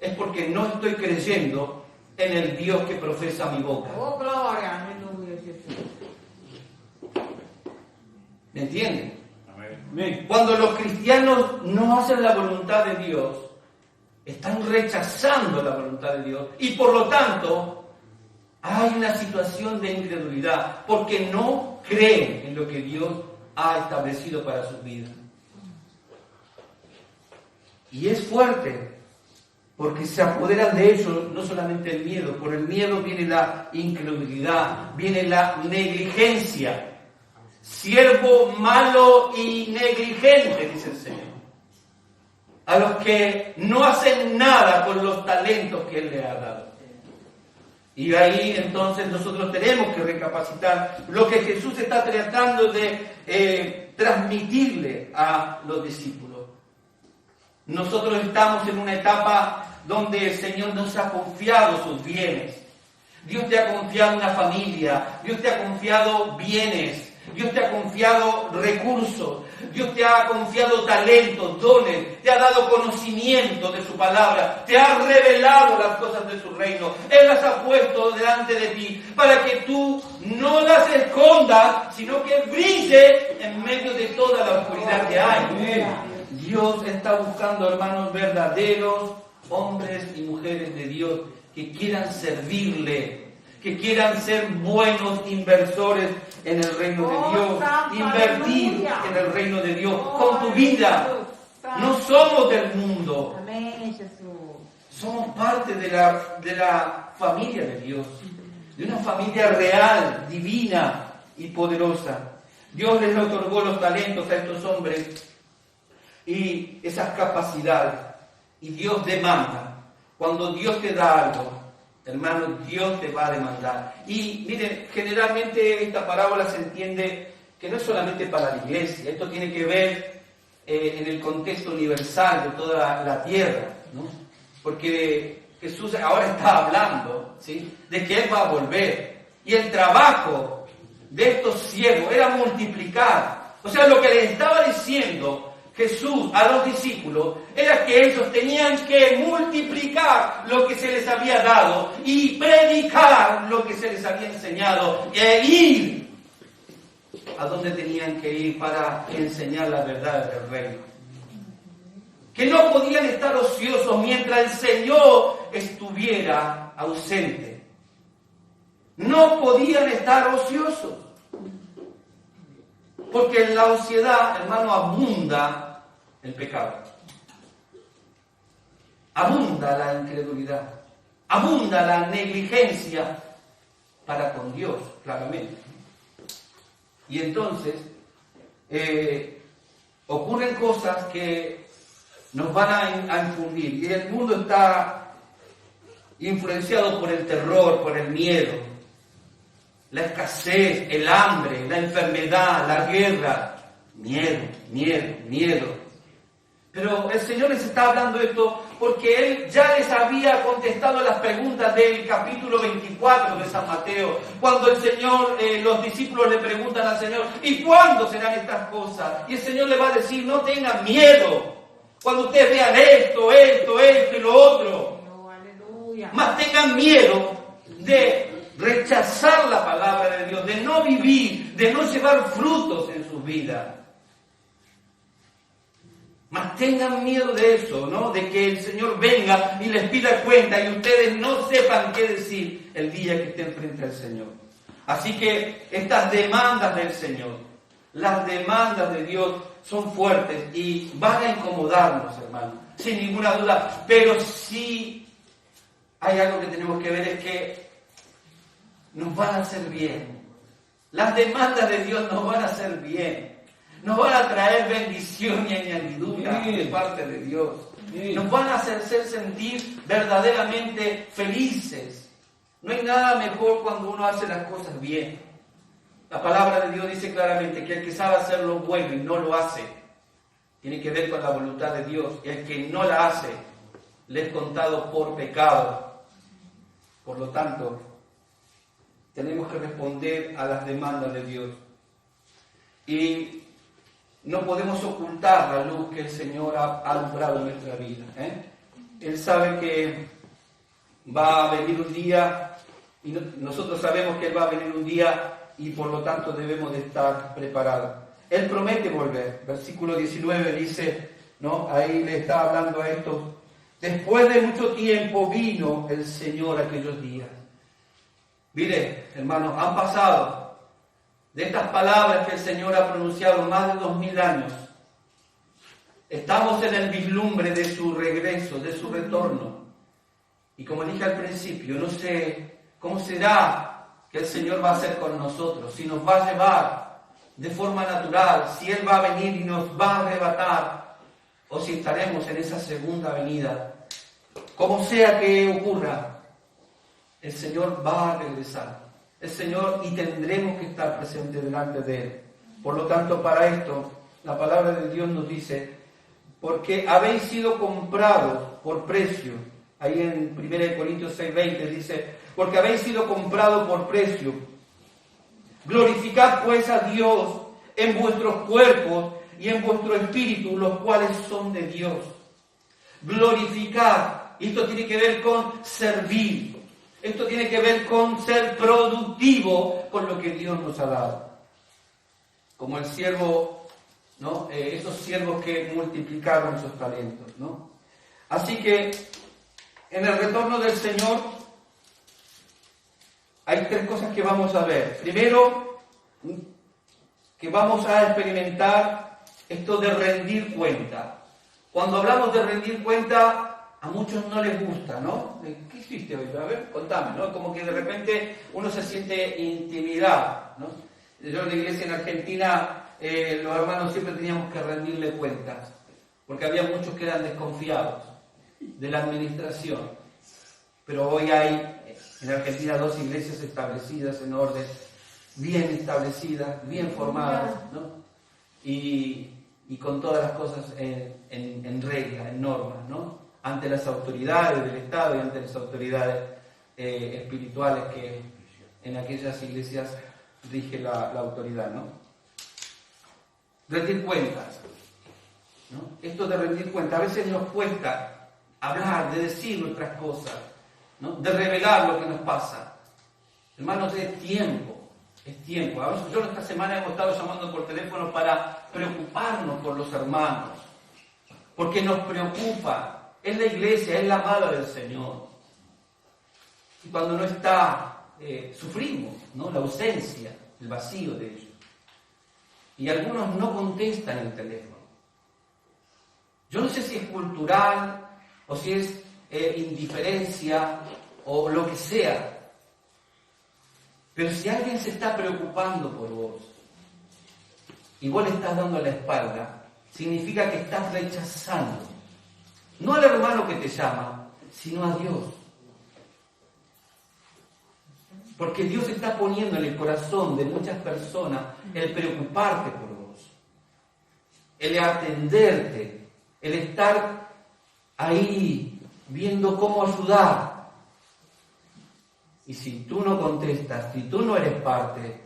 es porque no estoy creyendo en el Dios que profesa mi boca. Oh, gloria, aleluya, Jesús. ¿Me entienden? Amén. Cuando los cristianos no hacen la voluntad de Dios, están rechazando la voluntad de Dios y por lo tanto Hay una situación de incredulidad porque no creen en lo que Dios ha establecido para sus vidas. Y es fuerte, porque se apoderan de ellos no solamente el miedo, por el miedo viene la incredulidad, viene la negligencia. Siervo malo y negligente, dice el Señor. A los que no hacen nada con los talentos que Él les ha dado. Y ahí entonces nosotros tenemos que recapacitar lo que Jesús está tratando de transmitirle a los discípulos. Nosotros estamos en una etapa donde el Señor nos ha confiado sus bienes. Dios te ha confiado una familia, Dios te ha confiado bienes, Dios te ha confiado recursos, Dios te ha confiado talentos, dones, te ha dado conocimiento de su palabra, te ha revelado las cosas de su reino. Él las ha puesto delante de ti para que tú no las escondas, sino que brille en medio de toda la oscuridad que hay. Dios está buscando, hermanos, verdaderos hombres y mujeres de Dios que quieran servirle, que quieran ser buenos inversores en el reino de Dios, invertir en el reino de Dios con tu vida. No somos del mundo. Amén, Jesús. Somos parte de la familia de Dios, de una familia real, divina y poderosa. Dios les otorgó los talentos a estos hombres y esas capacidades. Y Dios demanda. Cuando Dios te da algo, hermano, Dios te va a demandar. Y miren, generalmente esta parábola se entiende que no es solamente para la iglesia. Esto tiene que ver en el contexto universal de toda la tierra, ¿no? Porque Jesús ahora está hablando, ¿sí?, de que Él va a volver. Y el trabajo de estos siervos era multiplicar. O sea, lo que les estaba diciendo Jesús a los discípulos era que ellos tenían que multiplicar lo que se les había dado y predicar lo que se les había enseñado e ir a donde tenían que ir para enseñar la verdad del reino. Que no podían estar ociosos mientras el Señor estuviera ausente. No podían estar ociosos. Porque en la ociosidad, hermano, abunda el pecado. Abunda la incredulidad. Abunda la negligencia para con Dios, claramente. Y entonces ocurren cosas que nos van a infundir. Y el mundo está influenciado por el terror, por el miedo. La escasez, el hambre, la enfermedad, la guerra. Miedo. Pero el Señor les está hablando esto porque Él ya les había contestado las preguntas del capítulo 24 de San Mateo. Cuando el Señor, los discípulos le preguntan al Señor, ¿y cuándo serán estas cosas? Y el Señor le va a decir, no tengan miedo. Cuando ustedes vean esto y lo otro. Aleluya. Más tengan miedo de rechazar la palabra de Dios, de no vivir, de no llevar frutos en sus vidas. Mas tengan miedo de eso, ¿no? De que el Señor venga y les pida cuenta y ustedes no sepan qué decir el día que estén frente al Señor. Así que estas demandas del Señor, las demandas de Dios son fuertes y van a incomodarnos, hermano, sin ninguna duda. Pero sí hay algo que tenemos que ver, es que nos van a hacer bien. Las demandas de Dios nos van a hacer bien. Nos van a traer bendición y añadidura de parte de Dios. Nos van a hacer sentir verdaderamente felices. No hay nada mejor cuando uno hace las cosas bien. La palabra de Dios dice claramente que el que sabe hacer lo bueno y no lo hace, tiene que ver con la voluntad de Dios. Y el que no la hace, le es contado por pecado. Por lo tanto, tenemos que responder a las demandas de Dios. Y no podemos ocultar la luz que el Señor ha alumbrado en nuestra vida. Él sabe que va a venir un día, y nosotros sabemos que Él va a venir un día, y por lo tanto debemos de estar preparados. Él promete volver. Versículo 19 dice, ¿no? Ahí le está hablando a estos. Después de mucho tiempo vino el Señor aquellos días. Mire, hermanos, han pasado de estas palabras que el Señor ha pronunciado más de 2000 años. Estamos en el vislumbre de su regreso, de su retorno. Y como dije al principio, no sé cómo será que el Señor va a hacer con nosotros, si nos va a llevar de forma natural, si Él va a venir y nos va a arrebatar, o si estaremos en esa segunda venida. Como sea que ocurra, el Señor va a regresar. El Señor, y tendremos que estar presentes delante de Él. Por lo tanto, para esto, la palabra de Dios nos dice, porque habéis sido comprados por precio. Ahí en 1 Corintios 6:20 dice, porque habéis sido comprados por precio. Glorificad pues a Dios en vuestros cuerpos y en vuestro espíritu, los cuales son de Dios. Glorificad. Esto tiene que ver con servir. Esto tiene que ver con ser productivo con lo que Dios nos ha dado. Como el siervo, ¿no? Esos siervos que multiplicaron sus talentos, ¿no? Así que en el retorno del Señor hay 3 cosas que vamos a ver. Primero, que vamos a experimentar esto de rendir cuenta. Cuando hablamos de rendir cuenta, a muchos no les gusta, ¿no? ¿Qué hiciste hoy? A ver, contame, ¿no? Como que de repente uno se siente intimidado, ¿no? Yo en la iglesia en Argentina, los hermanos siempre teníamos que rendirle cuentas, porque había muchos que eran desconfiados de la administración. Pero hoy hay en Argentina 2 iglesias establecidas en orden, bien establecidas, bien formadas, ¿no? Y con todas las cosas en regla, en normas, ¿no? Ante las autoridades del Estado y ante las autoridades espirituales que en aquellas iglesias rige la autoridad, ¿no? Rendir cuentas, ¿no? Esto de rendir cuentas, a veces nos cuesta hablar, de decir nuestras cosas, ¿no? De revelar lo que nos pasa. Hermanos, es tiempo. A veces yo esta semana hemos estado llamando por teléfono para preocuparnos por los hermanos, porque nos preocupa. Es la iglesia, es la amada del Señor. Y cuando no está, sufrimos, ¿no? La ausencia, el vacío de ellos. Y algunos no contestan el teléfono. Yo no sé si es cultural, o si es indiferencia, o lo que sea. Pero si alguien se está preocupando por vos, y vos le estás dando la espalda, significa que estás rechazando. No al hermano que te llama, sino a Dios. Porque Dios está poniendo en el corazón de muchas personas el preocuparte por vos, el atenderte, el estar ahí viendo cómo ayudar. Y si tú no contestas, si tú no eres parte,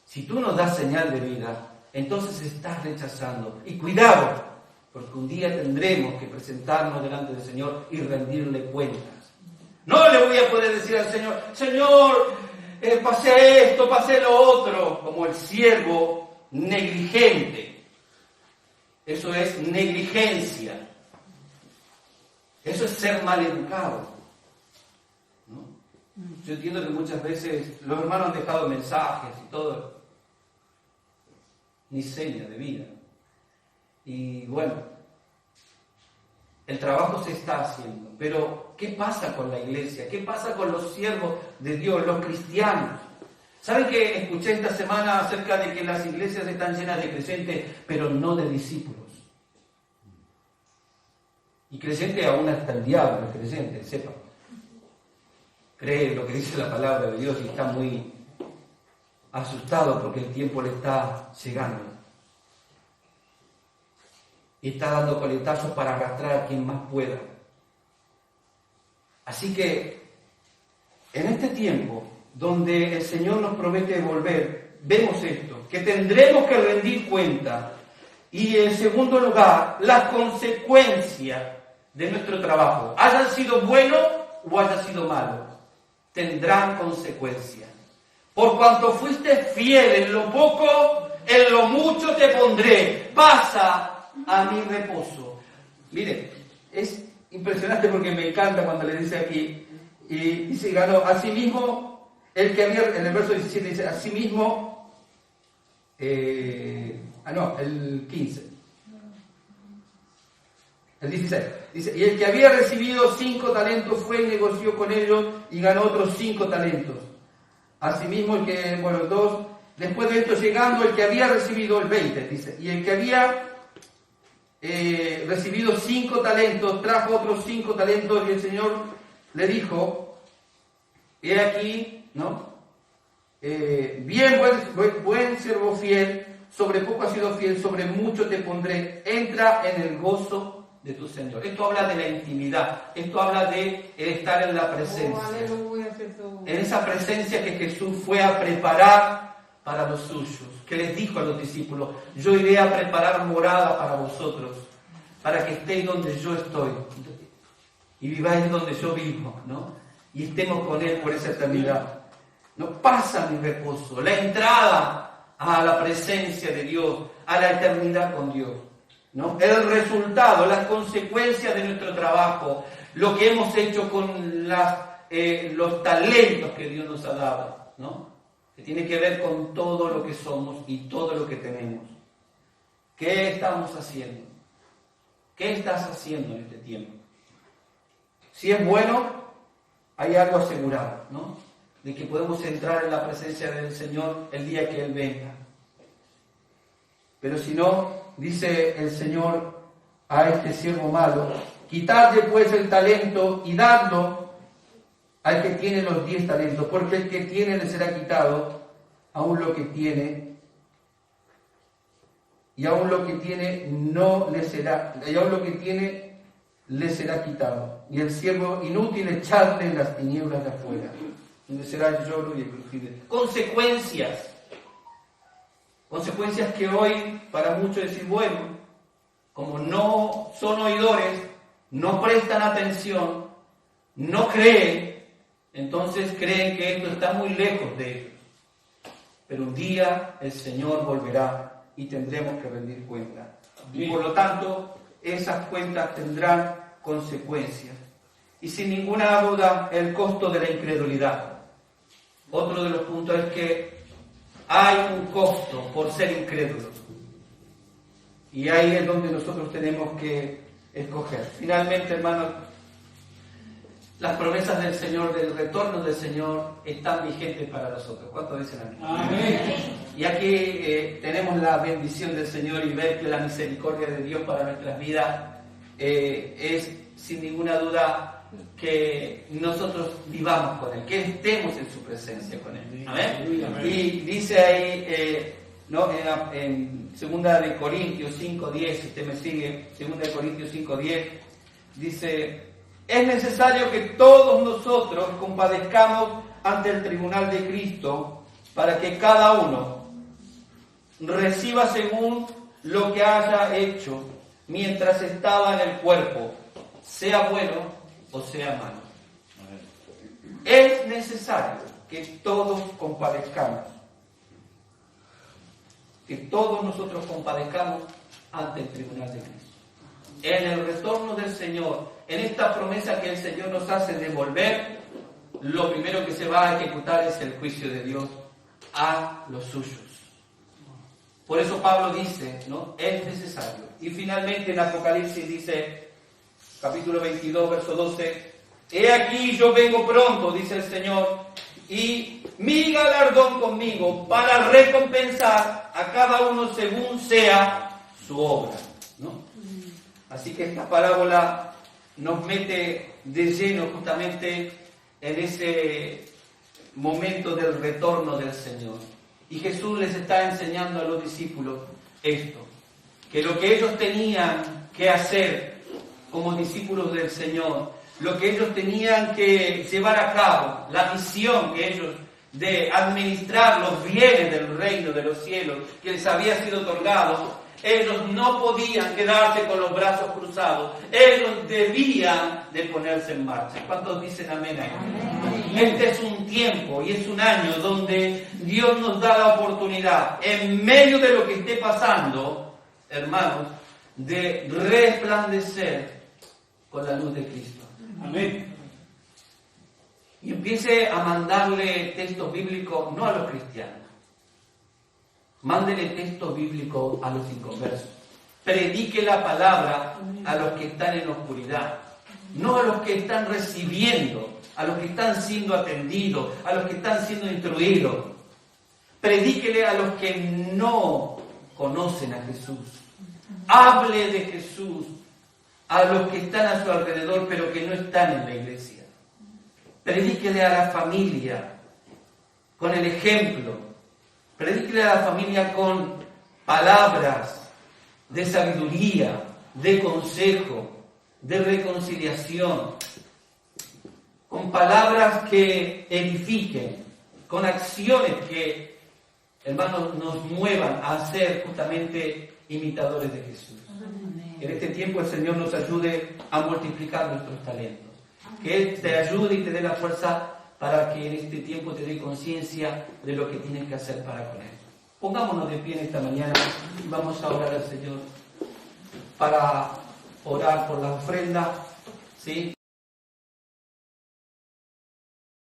si tú no das señal de vida, entonces estás rechazando. Y cuidado, porque un día tendremos que presentarnos delante del Señor y rendirle cuentas. No le voy a poder decir al Señor, Señor, pasé esto, pasé lo otro, como el siervo negligente. Eso es negligencia. Eso es ser maleducado, ¿no? Yo entiendo que muchas veces los hermanos han dejado mensajes y todo, ni seña de vida. Y bueno, el trabajo se está haciendo, pero ¿qué pasa con la iglesia? ¿Qué pasa con los siervos de Dios, los cristianos? ¿Saben que escuché esta semana acerca de que las iglesias están llenas de creyentes, pero no de discípulos? Y creyente aún hasta el diablo es creyente, sepa. Cree lo que dice la palabra de Dios y está muy asustado porque el tiempo le está llegando. Y está dando coletazos para arrastrar a quien más pueda. Así que, en este tiempo, donde el Señor nos promete volver, vemos esto, que tendremos que rendir cuenta. Y en segundo lugar, las consecuencias de nuestro trabajo, hayan sido buenos o hayan sido malos, tendrán consecuencias. Por cuanto fuiste fiel en lo poco, en lo mucho te pondré. Pasa a mi reposo. Mire, es impresionante porque me encanta cuando le dice aquí, y dice, ganó, asimismo el que había, en el verso 17 dice, asimismo, el 15, el 16, dice, y el que había recibido 5 talentos fue y negoció con ellos y ganó otros 5 talentos. Asimismo, el que, dos, después de esto llegando, el que había recibido el 20, dice, y el que había recibido 5 talentos, trajo otros 5 talentos, y el Señor le dijo, he aquí, ¿no? Bien, buen siervo fiel, sobre poco has sido fiel, sobre mucho te pondré, entra en el gozo de tu Señor. Esto habla de la intimidad, esto habla de estar en la presencia, en esa presencia que Jesús fue a preparar para los suyos, que les dijo a los discípulos, yo iré a preparar morada para vosotros, para que estéis donde yo estoy, y viváis donde yo vivo, ¿no? Y estemos con Él por esa eternidad. No pasa mi reposo, la entrada a la presencia de Dios, a la eternidad con Dios, ¿no? El resultado, las consecuencias de nuestro trabajo, lo que hemos hecho con los talentos que Dios nos ha dado, ¿no? Que tiene que ver con todo lo que somos y todo lo que tenemos. ¿Qué estamos haciendo? ¿Qué estás haciendo en este tiempo? Si es bueno, hay algo asegurado, ¿no? De que podemos entrar en la presencia del Señor el día que Él venga. Pero si no, dice el Señor a este siervo malo, quitadle pues el talento y dadlo al que tiene los 10 talentos, porque el que tiene le será quitado, aún lo que tiene, y aún lo que tiene no le será, y aún lo que tiene le será quitado. Y el siervo inútil echadle en las tinieblas de afuera, donde será el lloro y el crujir. Consecuencias que hoy para muchos decir, bueno, como no son oidores, no prestan atención, no creen, entonces creen que esto está muy lejos de ellos. Pero un día el Señor volverá y tendremos que rendir cuenta. Y por lo tanto, esas cuentas tendrán consecuencias. Y sin ninguna duda, el costo de la incredulidad. Otro de los puntos es que hay un costo por ser incrédulos. Y ahí es donde nosotros tenemos que escoger. Finalmente, hermanos, las promesas del Señor, del retorno del Señor, están vigentes para nosotros. ¿Cuántos dicen amén? Amén. Y aquí tenemos la bendición del Señor y ver que la misericordia de Dios para nuestras vidas es sin ninguna duda que nosotros vivamos con Él, que estemos en su presencia con Él. Amén. Amén. Y dice ahí, en 2 de Corintios 5:10, si usted me sigue, 2 de Corintios 5:10, dice, es necesario que todos nosotros compadezcamos ante el tribunal de Cristo para que cada uno reciba según lo que haya hecho mientras estaba en el cuerpo, sea bueno o sea malo. Es necesario que todos compadezcamos, que todos nosotros compadezcamos ante el tribunal de Cristo. En el retorno del Señor, en esta promesa que el Señor nos hace de volver, lo primero que se va a ejecutar es el juicio de Dios a los suyos. Por eso Pablo dice, ¿no? Es necesario. Y finalmente en Apocalipsis dice, capítulo 22, verso 12, he aquí yo vengo pronto, dice el Señor, y mi galardón conmigo para recompensar a cada uno según sea su obra, ¿no? Así que esta parábola nos mete de lleno justamente en ese momento del retorno del Señor. Y Jesús les está enseñando a los discípulos esto, que lo que ellos tenían que hacer como discípulos del Señor, lo que ellos tenían que llevar a cabo, la misión que ellos de administrar los bienes del reino de los cielos que les había sido otorgado, ellos no podían quedarse con los brazos cruzados, ellos debían de ponerse en marcha. ¿Cuántos dicen amén ahí? Amén. Este es un tiempo y es un año donde Dios nos da la oportunidad, en medio de lo que esté pasando, hermanos, de resplandecer con la luz de Cristo. Amén. y empiece a mandarle textos bíblicos, no a los cristianos. Mándele textos bíblicos a los inconversos. Predique la palabra a los que están en oscuridad, no a los que están recibiendo, a los que están siendo atendidos, a los que están siendo instruidos. Predíquele a los que no conocen a Jesús. Hable de Jesús a los que están a su alrededor, pero que no están en la iglesia. Predíquele a la familia con el ejemplo. Predíquele a la familia con palabras de sabiduría, de consejo, de reconciliación, con palabras que edifiquen, con acciones que, hermanos, nos muevan a ser justamente imitadores de Jesús. Que en este tiempo el Señor nos ayude a multiplicar nuestros talentos. Que Él te ayude y te dé la fuerza para que en este tiempo te dé conciencia de lo que tienes que hacer para con Él. Pongámonos de pie en esta mañana y vamos a orar al Señor para orar por la ofrenda, ¿sí?